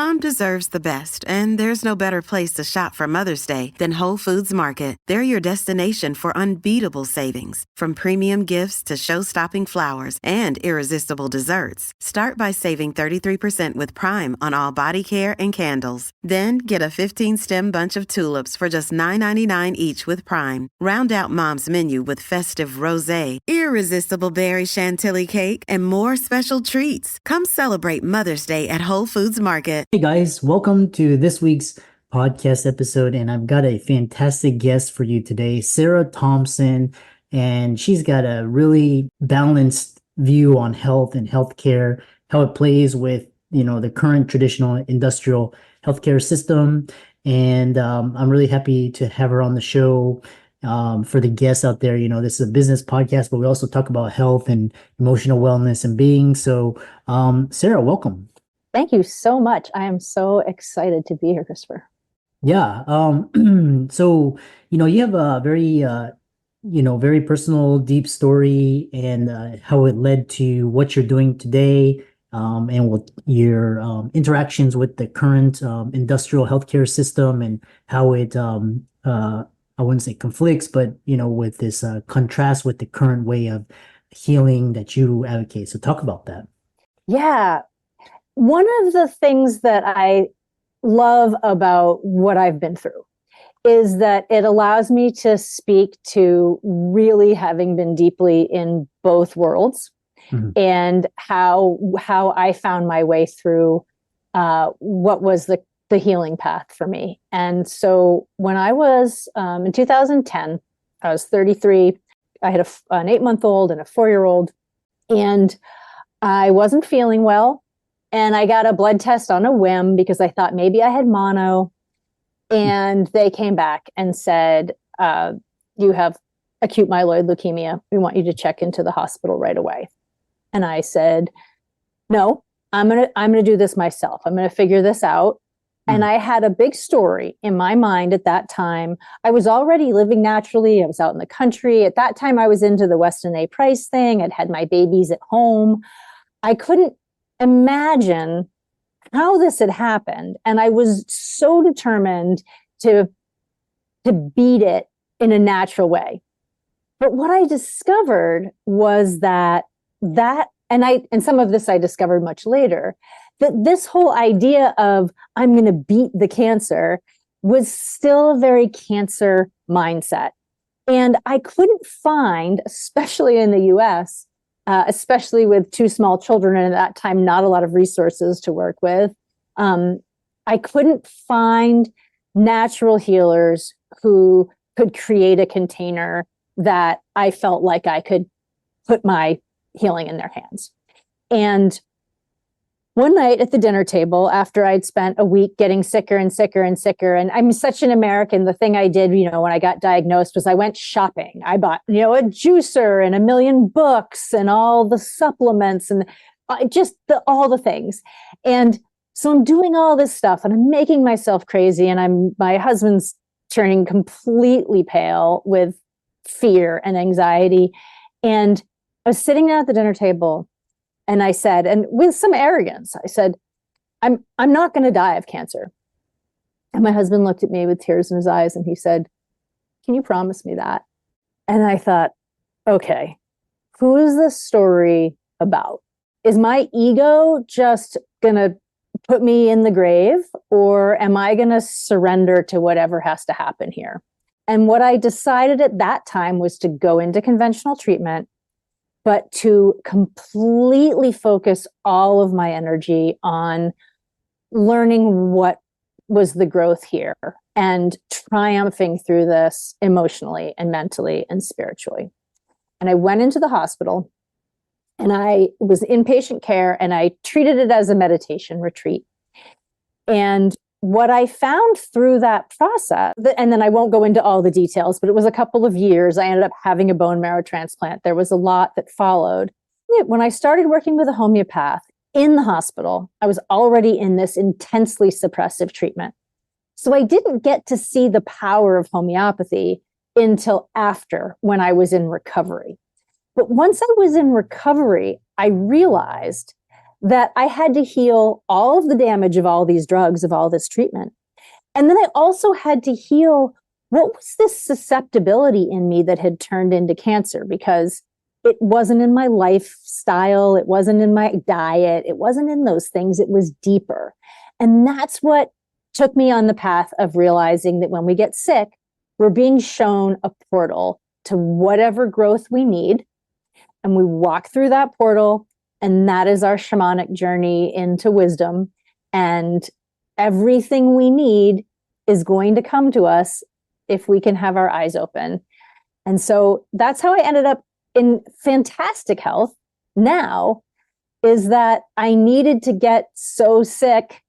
Mom deserves the best, and there's no better place to shop for Mother's Day than Whole Foods Market. They're your destination for unbeatable savings, from premium gifts to show-stopping flowers and irresistible desserts. Start by saving 33% with Prime on all body care and candles. Then get a 15-stem bunch of tulips for just $9.99 each with Prime. Round out Mom's menu with festive rosé, irresistible berry chantilly cake, and more special treats. Come celebrate Mother's Day at Whole Foods Market. Hey guys, welcome to this week's podcast episode, and I've got a fantastic guest for you today, Sarah Thompson, and she's got a really balanced view on health and healthcare, how it plays with, the current traditional industrial healthcare system. And I'm really happy to have her on the show. For the guests out there, this is a business podcast, but we also talk about health and emotional wellness and being. So, Sarah, welcome. Thank you so much. I am so excited to be here, Christopher. Yeah. So, you have a very, very personal, deep story, and how it led to what you're doing today, and what your interactions with the current industrial healthcare system, and how it, I wouldn't say conflicts, but, with this contrast with the current way of healing that you advocate. So talk about that. Yeah. One of the things that I love about what I've been through is that it allows me to speak to really having been deeply in both worlds, and how I found my way through what was the healing path for me. And so when I was in 2010, I was 33. I had an 8-month-old and a 4-year-old, and I wasn't feeling well. And I got a blood test on a whim because I thought maybe I had mono. And they came back and said, you have acute myeloid leukemia. We want you to check into the hospital right away. And I said, no, I'm gonna do this myself. I'm gonna figure this out. And I had a big story in my mind at that time. I was already living naturally. I was out in the country. At that time, I was into the Weston A. Price thing. I'd had my babies at home. I couldn't imagine how this had happened. And I was so determined to beat it in a natural way. But what I discovered was that and some of this I discovered much later, that this whole idea of I'm going to beat the cancer was still a very cancer mindset. And I couldn't find, especially in the US, especially with 2 small children, and at that time, not a lot of resources to work with. I couldn't find natural healers who could create a container that I felt like I could put my healing in their hands. And one night at the dinner table, after I'd spent a week getting sicker and sicker and sicker, and I'm such an American, the thing I did, when I got diagnosed was I went shopping. I bought, a juicer and 1 million books and all the supplements and just all the things. And so I'm doing all this stuff and I'm making myself crazy. And my husband's turning completely pale with fear and anxiety. And I was sitting there at the dinner table, and I said, and with some arrogance, I said, I'm not going to die of cancer. And my husband looked at me with tears in his eyes and he said, can you promise me that? And I thought, okay, who is this story about? Is my ego just going to put me in the grave, or am I going to surrender to whatever has to happen here? And what I decided at that time was to go into conventional treatment, but to completely focus all of my energy on learning what was the growth here and triumphing through this emotionally and mentally and spiritually. And I went into the hospital and I was in patient care, and I treated it as a meditation retreat. And what I found through that process, and then I won't go into all the details, but it was a couple of years. I ended up having a bone marrow transplant. There was a lot that followed. When I started working with a homeopath in the hospital, I was already in this intensely suppressive treatment. So I didn't get to see the power of homeopathy until after, when I was in recovery. But once I was in recovery, I realized that I had to heal all of the damage of all these drugs, of all this treatment. And then I also had to heal what was this susceptibility in me that had turned into cancer, because it wasn't in my lifestyle, it wasn't in my diet, it wasn't in those things, it was deeper. And that's what took me on the path of realizing that when we get sick, we're being shown a portal to whatever growth we need. And we walk through that portal, and that is our shamanic journey into wisdom. And everything we need is going to come to us if we can have our eyes open. And so that's how I ended up in fantastic health now, is that I needed to get so sick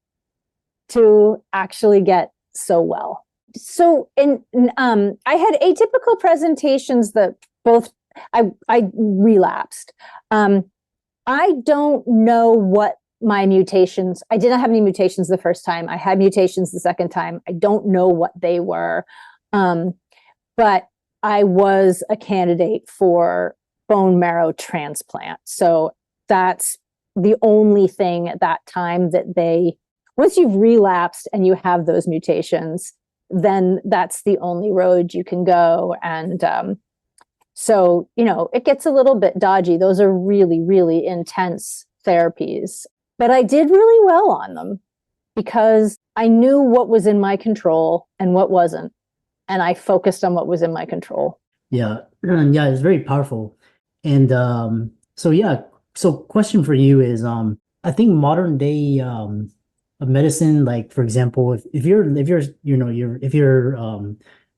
to actually get so well. So I had atypical presentations that both I relapsed. I don't know what my mutations, I did not have any mutations the first time. I had mutations the second time. I don't know what they were. But I was a candidate for bone marrow transplant. So that's the only thing at that time that once you've relapsed and you have those mutations, then that's the only road you can go. And so, it gets a little bit dodgy. Those are really, really intense therapies. But I did really well on them because I knew what was in my control and what wasn't. And I focused on what was in my control. Yeah. Yeah, it's very powerful. And so question for you is, I think modern day medicine, like for example, if you're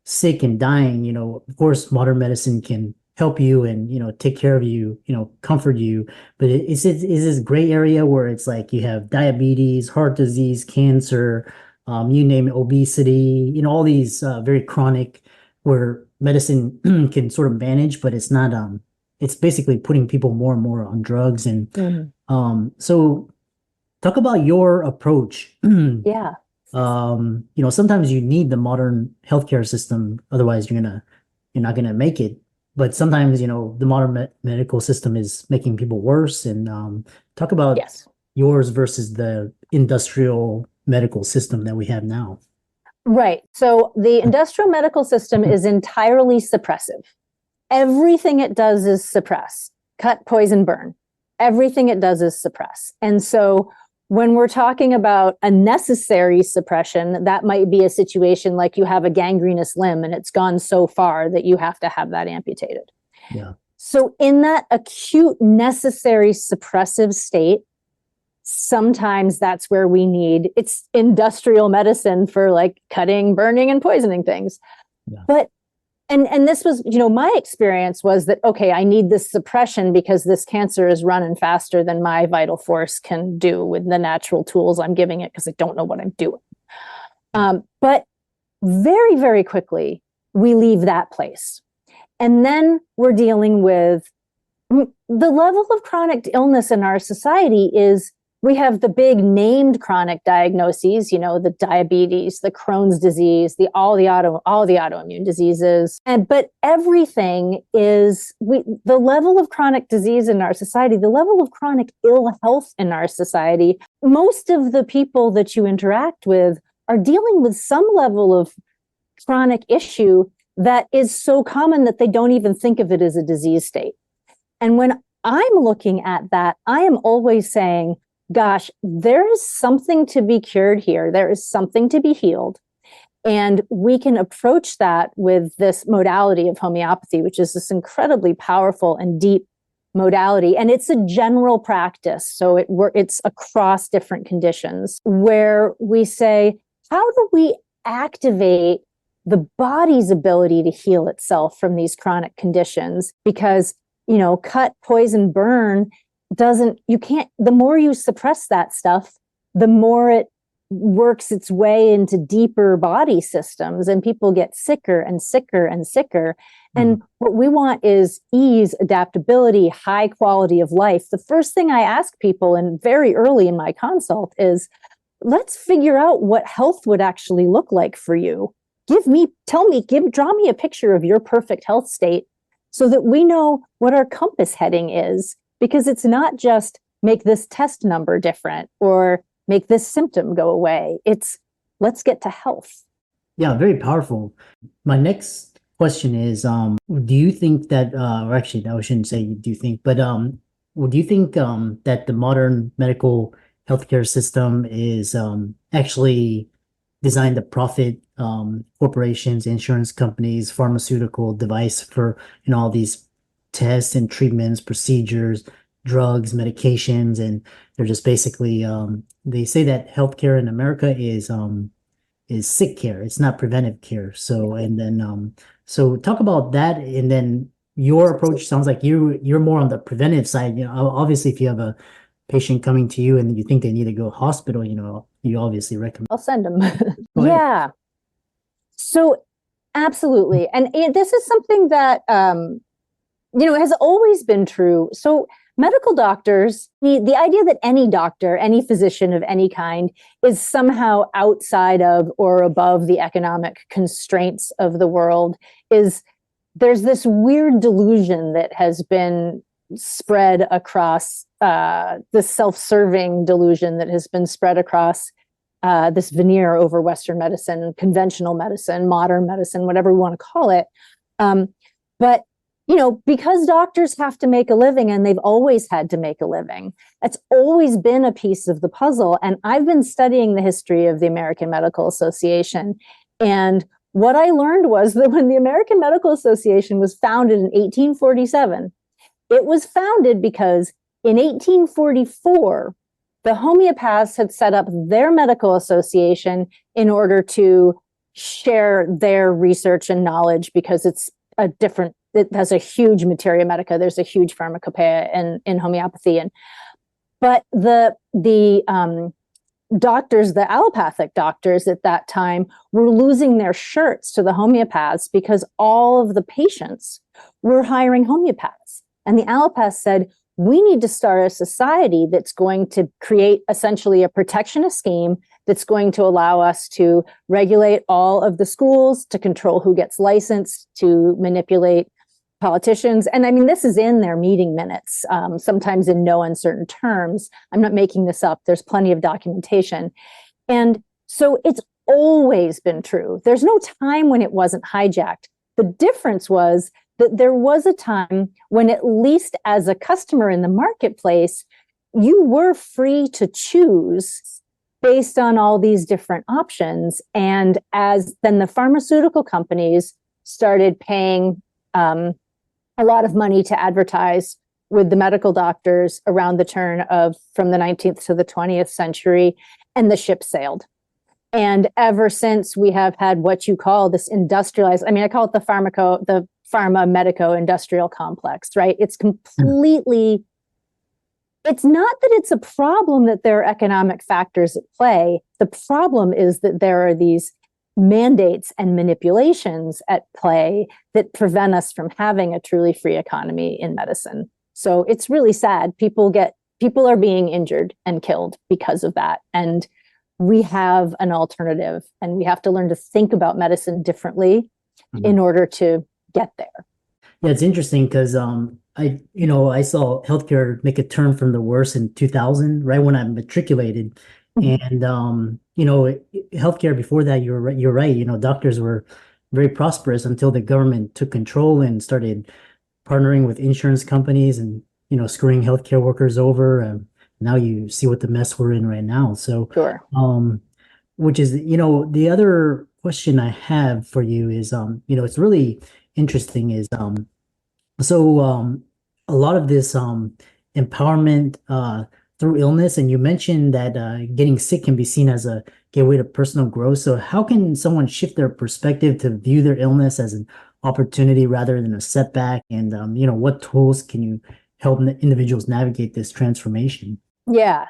sick and dying, of course modern medicine can help you and take care of you, comfort you. But is this gray area where it's like you have diabetes, heart disease, cancer, you name it, obesity, all these very chronic, where medicine can sort of manage, but it's not, it's basically putting people more and more on drugs. And so talk about your approach. Yeah. Sometimes you need the modern healthcare system, otherwise you're not gonna make it. But sometimes, the modern medical system is making people worse. And talk about yours versus the industrial medical system that we have now. Right. So the industrial medical system is entirely suppressive. Everything it does is suppress, cut, poison, burn. Everything it does is suppress. And so when we're talking about a necessary suppression, that might be a situation like you have a gangrenous limb and it's gone so far that you have to have that amputated. Yeah. So in that acute necessary suppressive state, sometimes that's where we need, it's industrial medicine for like cutting, burning, and poisoning things. Yeah. But and this was, my experience was that, okay, I need this suppression because this cancer is running faster than my vital force can do with the natural tools I'm giving it because I don't know what I'm doing. But very, very quickly, we leave that place. And then we're dealing with the level of chronic illness in our society is, we have the big named chronic diagnoses, the diabetes, the Crohn's disease, all the autoimmune diseases. But everything is, the level of chronic disease in our society, the level of chronic ill health in our society, most of the people that you interact with are dealing with some level of chronic issue that is so common that they don't even think of it as a disease state. And when I'm looking at that, I am always saying, gosh, there is something to be cured here. There is something to be healed. And we can approach that with this modality of homeopathy, which is this incredibly powerful and deep modality. And it's a general practice. So it's across different conditions where we say, how do we activate the body's ability to heal itself from these chronic conditions? Because, cut, poison, burn, the more you suppress that stuff, the more it works its way into deeper body systems and people get sicker and sicker and sicker. And what we want is ease, adaptability, high quality of life. The first thing I ask people, and very early in my consult, is let's figure out what health would actually look like for you. Draw me a picture of your perfect health state so that we know what our compass heading is. Because it's not just make this test number different or make this symptom go away. It's let's get to health. Yeah, very powerful. My next question is, do you think that, or actually, I shouldn't say do you think, but well, do you think that the modern medical healthcare system is actually designed to profit corporations, insurance companies, pharmaceutical device for all these tests and treatments, procedures, drugs, medications, and they're just basically they say that healthcare in America is sick care. It's not preventive care. So, and then, so talk about that. And then your approach sounds like you're more on the preventive side. Obviously, if you have a patient coming to you and you think they need to go to hospital, you obviously recommend. I'll send them. Yeah. So absolutely. And this is something that, has always been true. So medical doctors, the idea that any doctor, any physician of any kind is somehow outside of or above the economic constraints of the world there's this weird delusion that has been spread across, this self-serving delusion that has been spread across this veneer over Western medicine, conventional medicine, modern medicine, whatever we want to call it. But because doctors have to make a living and they've always had to make a living, that's always been a piece of the puzzle. And I've been studying the history of the American Medical Association. And what I learned was that when the American Medical Association was founded in 1847, it was founded because in 1844, the homeopaths had set up their medical association in order to share their research and knowledge, because it has a huge materia medica. There's a huge pharmacopoeia in homeopathy. But the doctors, the allopathic doctors at that time, were losing their shirts to the homeopaths because all of the patients were hiring homeopaths. And the allopaths said, we need to start a society that's going to create essentially a protectionist scheme that's going to allow us to regulate all of the schools, to control who gets licensed, to manipulate politicians. And I mean, this is in their meeting minutes, sometimes in no uncertain terms. I'm not making this up. There's plenty of documentation. And so it's always been true. There's no time when it wasn't hijacked. The difference was that there was a time when, at least as a customer in the marketplace, you were free to choose based on all these different options. And as then the pharmaceutical companies started paying a lot of money to advertise with the medical doctors around the turn of from the 19th to the 20th century, and the ship sailed. And ever since, we have had what you call this industrialized, I call it the pharma medico industrial complex, right? It's completely, it's not that it's a problem that there are economic factors at play. The problem is that there are these mandates and manipulations at play that prevent us from having a truly free economy in medicine. So it's really sad. People are being injured and killed because of that. And we have an alternative, and we have to learn to think about medicine differently in order to get there. Yeah, it's interesting because I saw healthcare make a turn from the worst in 2000, right when I matriculated. And healthcare before that, you're right. Doctors were very prosperous until the government took control and started partnering with insurance companies and screwing healthcare workers over. Now you see what the mess we're in right now. So, sure. Which is the other question I have for you is it's really interesting is a lot of this empowerment through illness, and you mentioned that getting sick can be seen as a gateway to personal growth. So how can someone shift their perspective to view their illness as an opportunity rather than a setback? And what tools can you help individuals navigate this transformation? Yeah,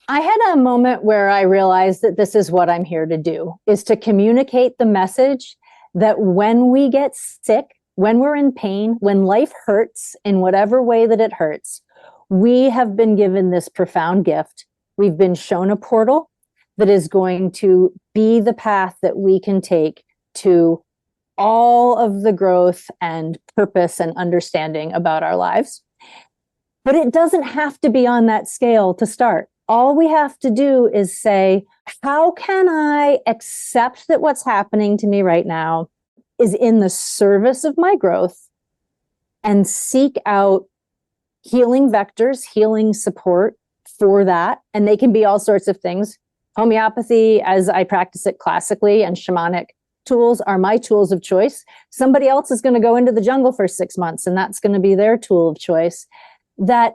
I had a moment where I realized that this is what I'm here to do, is to communicate the message that when we get sick, when we're in pain, when life hurts in whatever way that it hurts, we have been given this profound gift. We've been shown a portal that is going to be the path that we can take to all of the growth and purpose and understanding about our lives. But it doesn't have to be on that scale to start. All we have to do is say, how can I accept that what's happening to me right now is in the service of my growth, and seek out healing vectors, healing support for that. And they can be all sorts of things. Homeopathy, as I practice it classically, and shamanic tools are my tools of choice. Somebody else is going to go into the jungle for 6 months, and that's going to be their tool of choice. That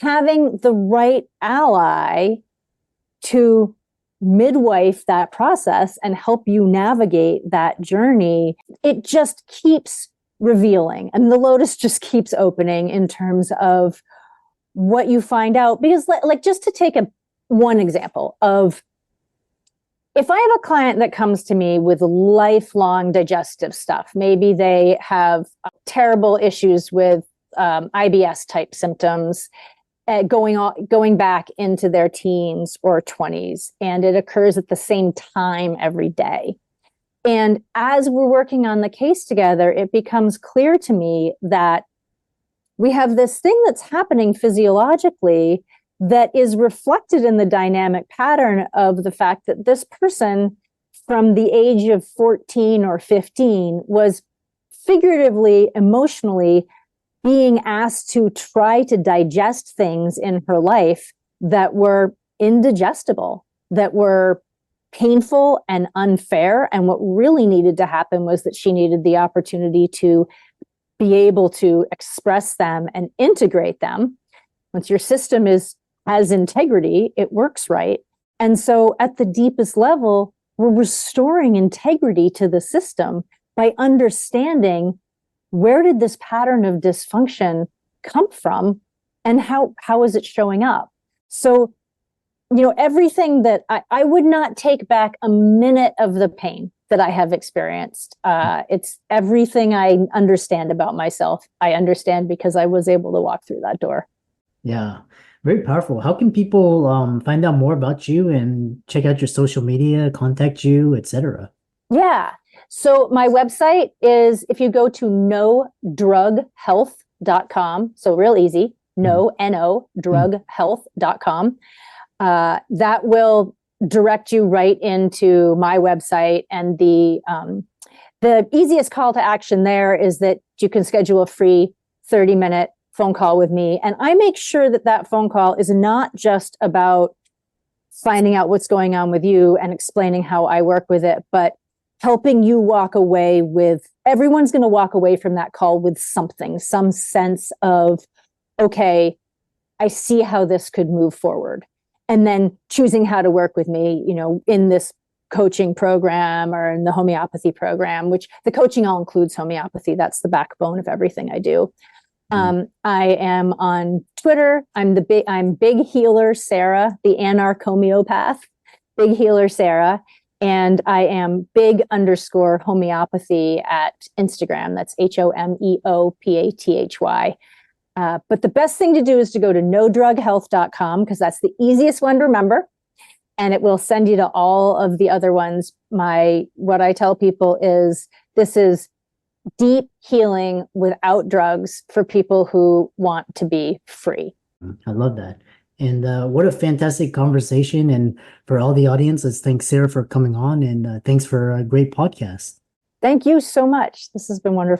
having the right ally to midwife that process and help you navigate that journey, it just keeps revealing, and the lotus just keeps opening in terms of what you find out. Because like just to take one example of, if I have a client that comes to me with lifelong digestive stuff, maybe they have terrible issues with IBS type symptoms, going back into their teens or 20s, and it occurs at the same time every day. And as we're working on the case together, it becomes clear to me that we have this thing that's happening physiologically that is reflected in the dynamic pattern of the fact that this person from the age of 14 or 15 was figuratively, emotionally being asked to try to digest things in her life that were indigestible, that were painful and unfair. And what really needed to happen was that she needed the opportunity to be able to express them and integrate them. Once your system has integrity, it works right. And so at the deepest level, we're restoring integrity to the system by understanding, where did this pattern of dysfunction come from, and how is it showing up? So, everything that I would not take back a minute of the pain that I have experienced. It's everything I understand about myself. I understand because I was able to walk through that door. Yeah, very powerful. How can people find out more about you and check out your social media, contact you, etc.? Yeah. So my website is, if you go to nodrughealth.com, so real easy, drughealth.com, that will direct you right into my website. And the easiest call to action there is that you can schedule a free 30-minute phone call with me. And I make sure that phone call is not just about finding out what's going on with you and explaining how I work with it, but helping you walk away with, everyone's going to walk away from that call with something, some sense of, okay, I see how this could move forward. And then choosing how to work with me, in this coaching program or in the homeopathy program, which the coaching all includes homeopathy. That's the backbone of everything I do. I am on Twitter. I'm Big Healer Sarah, the anarch-homeopath, Big Healer Sarah. And I am big_homeopathy at Instagram. That's HOMEOPATHY. But the best thing to do is to go to nodrughealth.com, because that's the easiest one to remember. And it will send you to all of the other ones. What I tell people is, this is deep healing without drugs for people who want to be free. I love that. And what a fantastic conversation. And for all the audience, let's thank Sarah for coming on, and thanks for a great podcast. Thank you so much. This has been wonderful.